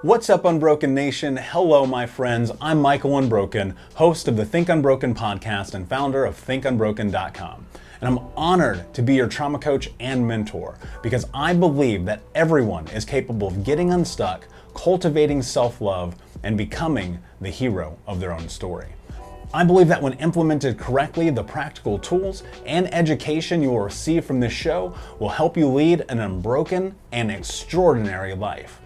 What's up, Unbroken Nation? Hello, my friends. I'm Michael Unbroken, host of the Think Unbroken podcast and founder of thinkunbroken.com. And I'm honored to be your trauma coach and mentor because I believe that everyone is capable of getting unstuck, cultivating self-love, and becoming the hero of their own story. I believe that when implemented correctly, the practical tools and education you will receive from this show will help you lead an unbroken and extraordinary life.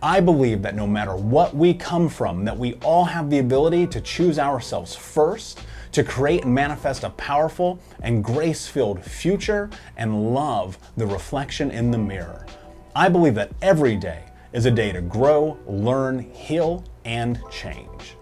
I believe that no matter what we come from, that we all have the ability to choose ourselves first, to create and manifest a powerful and grace-filled future, and love the reflection in the mirror. I believe that every day is a day to grow, learn, heal, and change.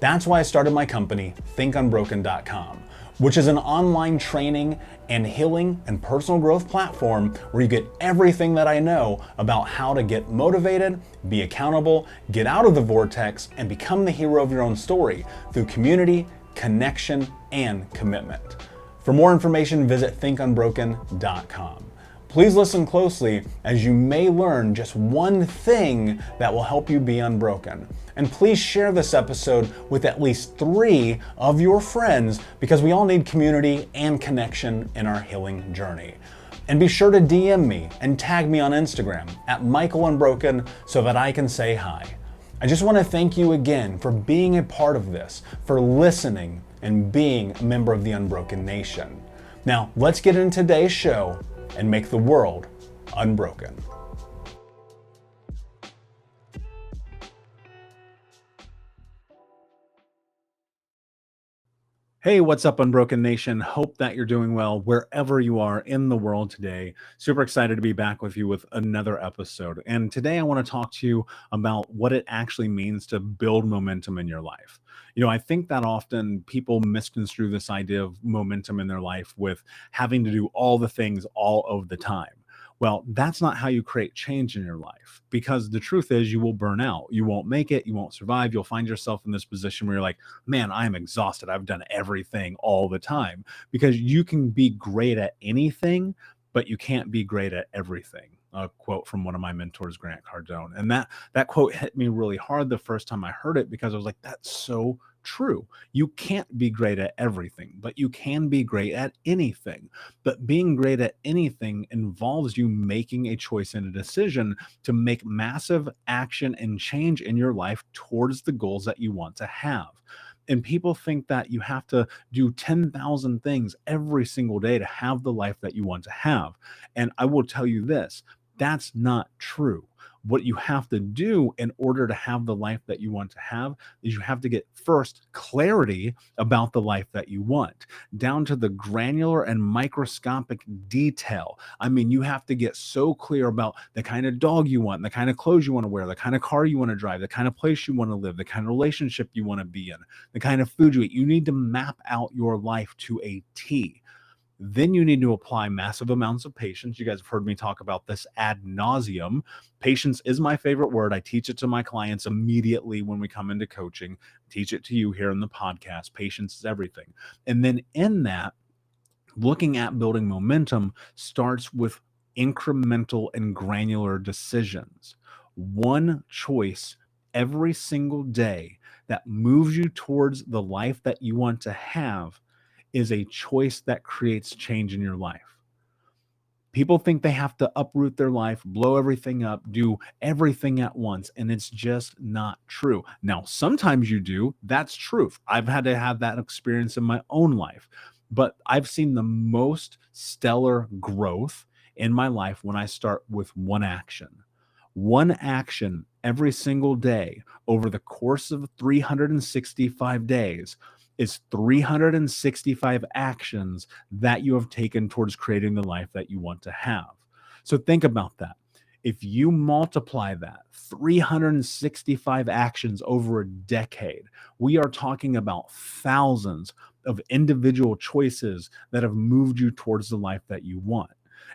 That's why I started my company, thinkunbroken.com, which is an online training and healing and personal growth platform where you get everything that I know about how to get motivated, be accountable, get out of the vortex, and become the hero of your own story through community, connection, and commitment. For more information, visit thinkunbroken.com. Please listen closely as you may learn just one thing that will help you be unbroken. And please share this episode with at least 3 of your friends because we all need community and connection in our healing journey. And be sure to DM me and tag me on Instagram at MichaelUnbroken so that I can say hi. I just want to thank you again for being a part of this, for listening and being a member of the Unbroken Nation. Now, let's get into today's show and make the world unbroken. Hey, what's up, Unbroken Nation? Hope that you're doing well wherever you are in the world today. Super excited to be back with you with another episode. And today I want to talk to you about what it actually means to build momentum in your life. You know, I think that often people misconstrue this idea of momentum in their life with having to do all the things all of the time. Well, that's not how you create change in your life, because the truth is you will burn out. You won't make it. You won't survive. You'll find yourself in this position where you're like, man, I'm exhausted. I've done everything all the time, because you can be great at anything, but you can't be great at everything. A quote from one of my mentors, Grant Cardone. And that quote hit me really hard the first time I heard it, because I was like, that's so true. You can't be great at everything, but you can be great at anything. But being great at anything involves you making a choice and a decision to make massive action and change in your life towards the goals that you want to have. And people think that you have to do 10,000 things every single day to have the life that you want to have. And I will tell you this, that's not true. What you have to do in order to have the life that you want to have is you have to get first clarity about the life that you want, down to the granular and microscopic detail. I mean, you have to get so clear about the kind of dog you want, the kind of clothes you want to wear, the kind of car you want to drive, the kind of place you want to live, the kind of relationship you want to be in, the kind of food you eat. You need to map out your life to a T. Then you need to apply massive amounts of patience. You guys have heard me talk about this ad nauseum. Patience is my favorite word. I teach it to my clients immediately when we come into coaching. Teach it to you here in the podcast. Patience is everything. And then in that, looking at building momentum starts with incremental and granular decisions. One choice every single day that moves you towards the life that you want to have is a choice that creates change in your life. People think they have to uproot their life, blow everything up, do everything at once, and it's just not true. Now, sometimes you do. That's truth. I've had to have that experience in my own life, but I've seen the most stellar growth in my life when I start with one action. One action every single day over the course of 365 days is 365 actions that you have taken towards creating the life that you want to have. So think about that. If you multiply that 365 actions over a decade, we are talking about thousands of individual choices that have moved you towards the life that you want.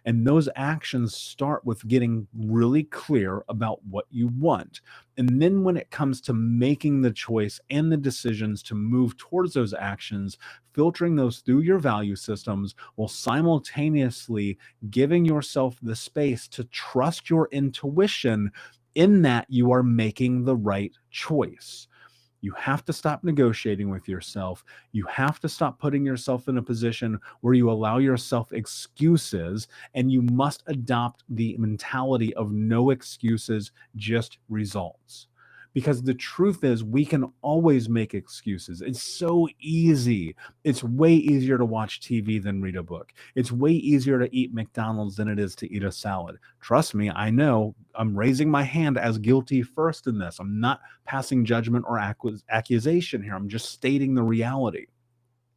And those actions start with getting really clear about what you want. And then when it comes to making the choice and the decisions to move towards those actions, filtering those through your value systems while simultaneously giving yourself the space to trust your intuition in that you are making the right choice. You have to stop negotiating with yourself. You have to stop putting yourself in a position where you allow yourself excuses, and you must adopt the mentality of no excuses, just results. Because the truth is, we can always make excuses. It's so easy. It's way easier to watch TV than read a book. It's way easier to eat McDonald's than it is to eat a salad. Trust me, I know. I'm raising my hand as guilty first in this. I'm not passing judgment or accusation here. I'm just stating the reality.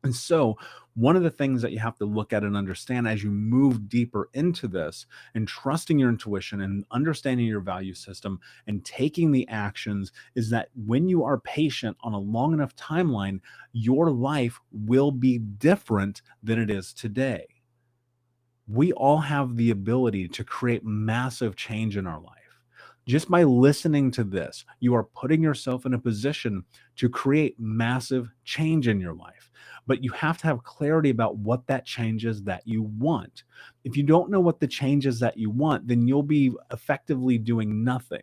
And so, one of the things that you have to look at and understand as you move deeper into this and trusting your intuition and understanding your value system and taking the actions is that when you are patient on a long enough timeline, your life will be different than it is today. We all have the ability to create massive change in our life. Just by listening to this, you are putting yourself in a position to create massive change in your life. But you have to have clarity about what that change is that you want. If you don't know what the change is that you want, then you'll be effectively doing nothing.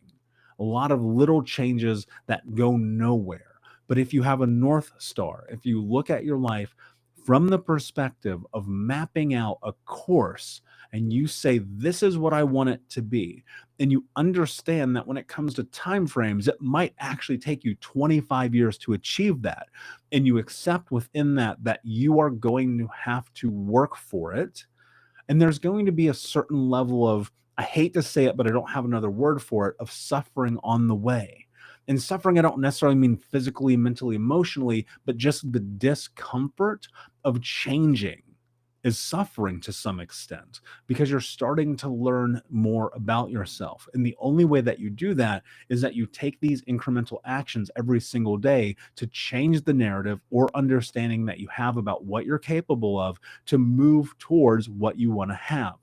A lot of little changes that go nowhere. But if you have a North Star, if you look at your life from the perspective of mapping out a course and you say, this is what I want it to be, and you understand that when it comes to time frames, it might actually take you 25 years to achieve that, and you accept within that that you are going to have to work for it, and there's going to be a certain level of, I hate to say it, but I don't have another word for it, of suffering on the way. And suffering, I don't necessarily mean physically, mentally, emotionally, but just the discomfort of changing is suffering to some extent because you're starting to learn more about yourself. And the only way that you do that is that you take these incremental actions every single day to change the narrative or understanding that you have about what you're capable of to move towards what you want to have.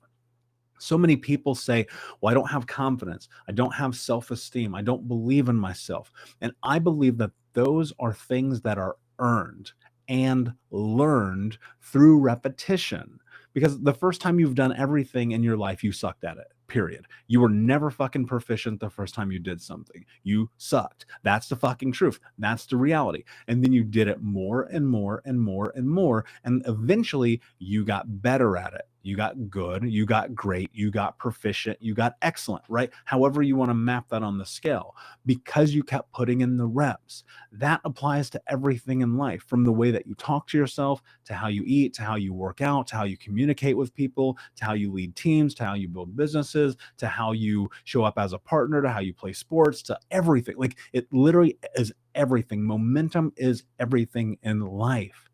So many people say, well, I don't have confidence. I don't have self-esteem. I don't believe in myself. And I believe that those are things that are earned and learned through repetition. Because the first time you've done everything in your life, you sucked at it, period. You were never fucking proficient the first time you did something. You sucked. That's the fucking truth. That's the reality. And then you did it more and more and more and more. And eventually you got better at it. You got good, you got great, you got proficient, you got excellent, right? However you want to map that on the scale, because you kept putting in the reps. That applies to everything in life, from the way that you talk to yourself, to how you eat, to how you work out, to how you communicate with people, to how you lead teams, to how you build businesses, to how you show up as a partner, to how you play sports, to everything. Like, it literally is everything. Momentum is everything in life.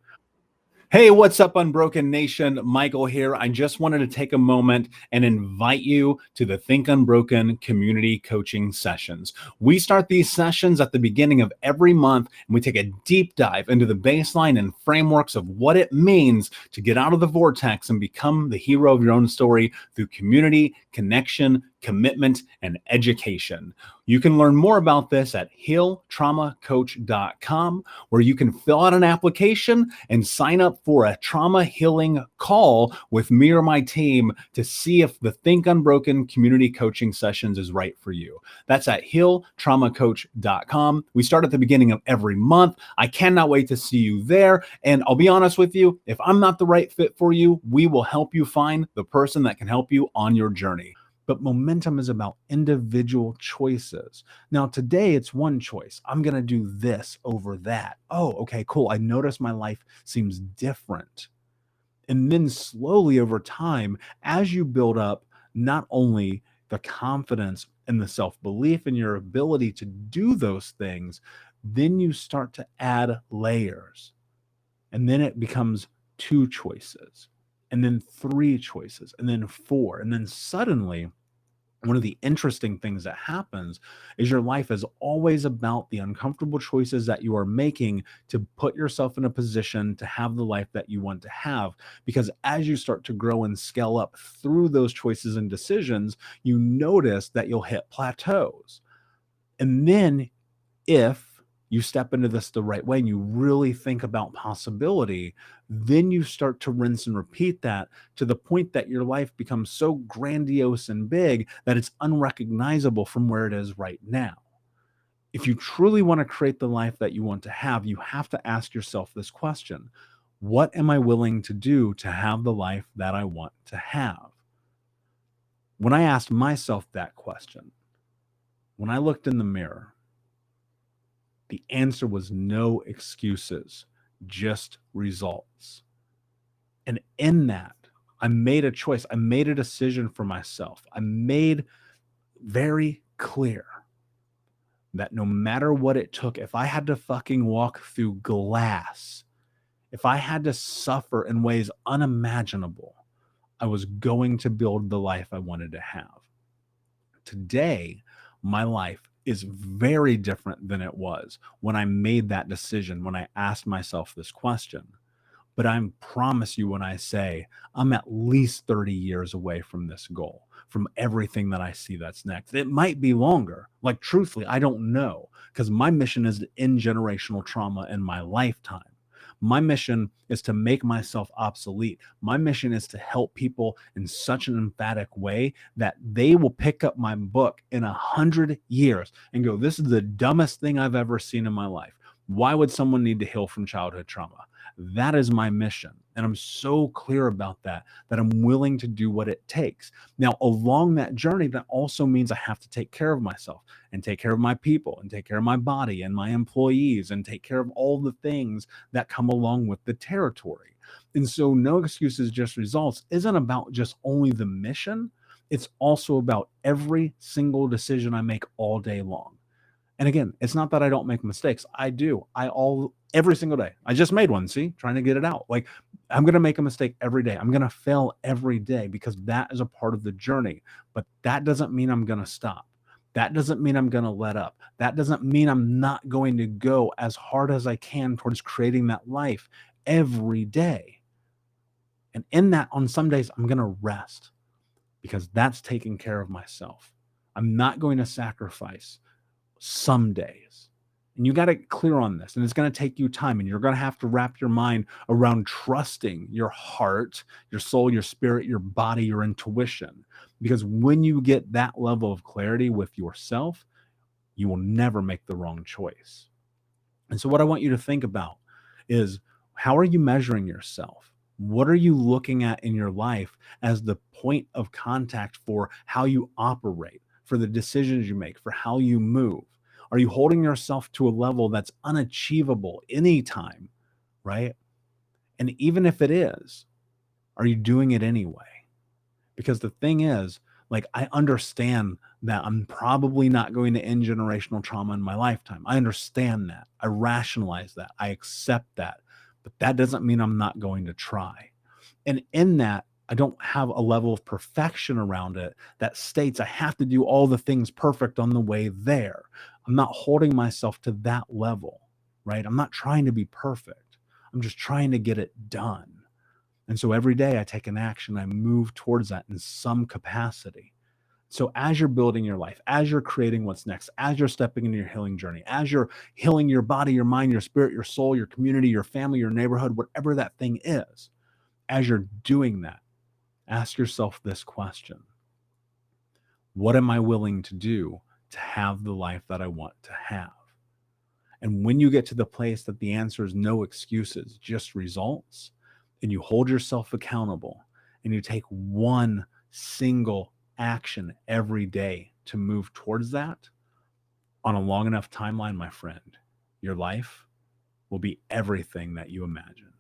Hey, what's up, Unbroken Nation? Michael here. I just wanted to take a moment and invite you to the Think Unbroken community coaching sessions. We start these sessions at the beginning of every month, and we take a deep dive into the baseline and frameworks of what it means to get out of the vortex and become the hero of your own story through community, connection, commitment, and education. You can learn more about this at healtraumacoach.com, where you can fill out an application and sign up for a trauma healing call with me or my team to see if the Think Unbroken community coaching sessions is right for you. That's at healtraumacoach.com. We start at the beginning of every month. I cannot wait to see you there. And I'll be honest with you, if I'm not the right fit for you, we will help you find the person that can help you on your journey. But momentum is about individual choices. Now, today it's one choice. I'm going to do this over that. Oh, okay, cool. I notice my life seems different. And then slowly over time, as you build up not only the confidence and the self-belief in your ability to do those things, then you start to add layers. And then it becomes 2 choices, and then 3 choices, and then 4. And then suddenly, one of the interesting things that happens is your life is always about the uncomfortable choices that you are making to put yourself in a position to have the life that you want to have. Because as you start to grow and scale up through those choices and decisions, you notice that you'll hit plateaus. And then if you step into this the right way and you really think about possibility, Then you start to rinse and repeat that to the point that your life becomes so grandiose and big that it's unrecognizable from where it is right now. If you truly want to create the life that you want to have, you have to ask yourself this question: what am I willing to do to have the life that I want to have? When I asked myself that question, when I looked in the mirror, the answer was no excuses, just results. And in that, I made a choice. I made a decision for myself. I made very clear that no matter what it took, if I had to fucking walk through glass, if I had to suffer in ways unimaginable, I was going to build the life I wanted to have. Today, my life is very different than it was when I made that decision, when I asked myself this question. But I promise you when I say I'm at least 30 years away from this goal, from everything that I see that's next. It might be longer. Like, truthfully, I don't know, because my mission is to end generational trauma in my lifetime. My mission is to make myself obsolete. My mission is to help people in such an emphatic way that they will pick up my book in 100 years and go, this is the dumbest thing I've ever seen in my life. Why would someone need to heal from childhood trauma? That is my mission. And I'm so clear about that I'm willing to do what it takes. Now, along that journey, that also means I have to take care of myself and take care of my people and take care of my body and my employees and take care of all the things that come along with the territory. And so no excuses, just results isn't about just only the mission. It's also about every single decision I make all day long. And again, it's not that I don't make mistakes. I do. Every single day. I just made one, see, trying to get it out. Like, I'm going to make a mistake every day. I'm going to fail every day because that is a part of the journey. But that doesn't mean I'm going to stop. That doesn't mean I'm going to let up. That doesn't mean I'm not going to go as hard as I can towards creating that life every day. And in that, on some days, I'm going to rest because that's taking care of myself. I'm not going to sacrifice some days. And you got to get clear on this. And it's going to take you time. And you're going to have to wrap your mind around trusting your heart, your soul, your spirit, your body, your intuition. Because when you get that level of clarity with yourself, you will never make the wrong choice. And so what I want you to think about is, how are you measuring yourself? What are you looking at in your life as the point of contact for how you operate, for the decisions you make, for how you move? Are you holding yourself to a level that's unachievable anytime, right? And even if it is, are you doing it anyway? Because the thing is, like, I understand that I'm probably not going to end generational trauma in my lifetime. I understand that. I rationalize that. I accept that. But that doesn't mean I'm not going to try. And in that, I don't have a level of perfection around it that states I have to do all the things perfect on the way there. I'm not holding myself to that level, right? I'm not trying to be perfect. I'm just trying to get it done. And so every day I take an action, I move towards that in some capacity. So as you're building your life, as you're creating what's next, as you're stepping into your healing journey, as you're healing your body, your mind, your spirit, your soul, your community, your family, your neighborhood, whatever that thing is, as you're doing that, ask yourself this question: what am I willing to do to have the life that I want to have? And when you get to the place that the answer is no excuses, just results, and you hold yourself accountable and you take one single action every day to move towards that on a long enough timeline, my friend, your life will be everything that you imagined.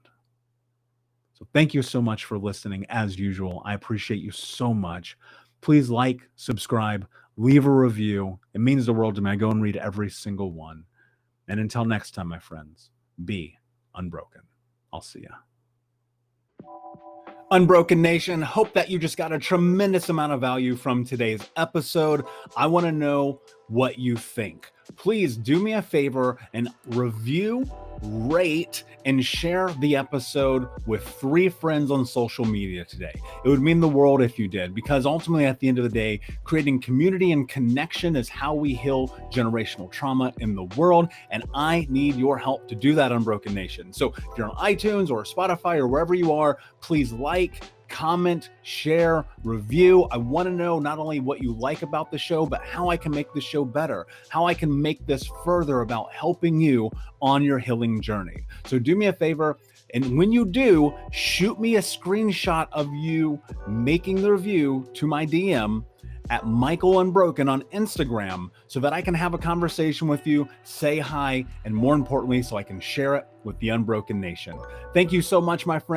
So thank you so much for listening. As usual, I appreciate you so much. Please like, subscribe, leave a review. It means the world to me. I go and read every single one. And until next time, my friends, be unbroken. I'll see ya. Unbroken Nation, hope that you just got a tremendous amount of value from today's episode. I want to know what you think. Please do me a favor and review rate, and share the episode with 3 friends on social media today. It would mean the world if you did, because ultimately at the end of the day, creating community and connection is how we heal generational trauma in the world. And I need your help to do that, Unbroken Nation. So if you're on iTunes or Spotify or wherever you are, please like, comment, share, review. I want to know not only what you like about the show, but how I can make the show better, how I can make this further about helping you on your healing journey. So do me a favor, and when you do, shoot me a screenshot of you making the review to my DM at Michael Unbroken on Instagram, so that I can have a conversation with you, say hi, and more importantly, so I can share it with the Unbroken Nation. Thank you so much, my friend.